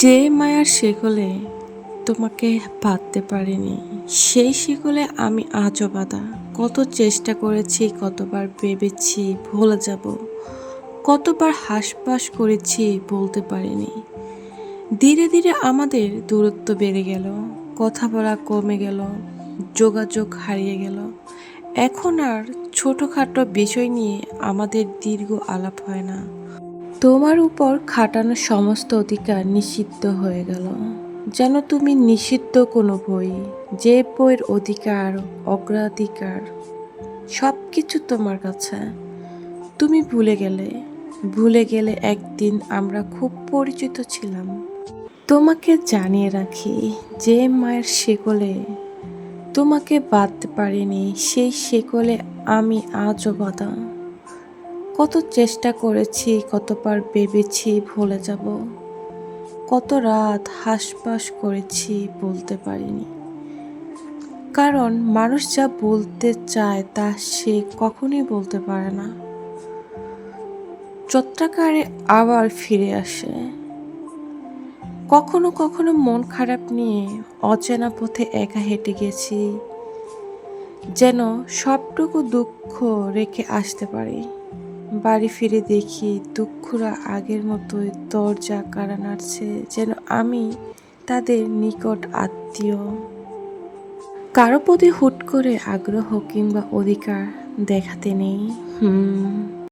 যে মায়ার শেকলে তোমাকে বাঁধতে পারিনি, সেই শিকলে আমি আজও বাঁধা। কত চেষ্টা করেছি, কতবার ভেবেছি ভুলে যাব, কতবার হাসপাস করেছি বলতে পারিনি। ধীরে ধীরে আমাদের দূরত্ব বেড়ে গেল, কথা বলা কমে গেল, যোগাযোগ হারিয়ে গেল। এখন আর ছোটোখাটো বিষয় নিয়ে আমাদের দীর্ঘ আলাপ হয় না। তোমার উপর খাটানো সমস্ত অধিকার নিষিদ্ধ হয়ে গেল, যেন তুমি নিষিদ্ধ কোনো বই, যে বইয়ের অধিকার, অগ্রাধিকার সব কিছু তোমার কাছে। তুমি ভুলে গেলে একদিন আমরা খুব পরিচিত ছিলাম। তোমাকে জানিয়ে রাখি, যে মায়ের শেকলে তোমাকে বাঁধতে পারিনি, সেই শেকলে আমি আজও বাঁধা। কত চেষ্টা করেছি, কতবার ভেবেছি ভুলে যাব, কত রাত হাসপাস করেছি বলতে পারিনি। কারণ মানুষ যা বলতে চায় তা সে কখনোই বলতে পারে না। চত্রাকারে আবার ফিরে আসে। কখনো কখনো মন খারাপ নিয়ে অচেনা পথে একা হেঁটে গেছি, যেন সবটুকু দুঃখ রেখে আসতে পারি। বাড়ি ফিরে দেখি দুঃখরা আগের মতোই দরজা কারা নাড়ছে, যেন আমি তাদের নিকট আত্মীয়। কারো প্রতি হুট করে আগ্রহ কিংবা অধিকার দেখাতে নেই।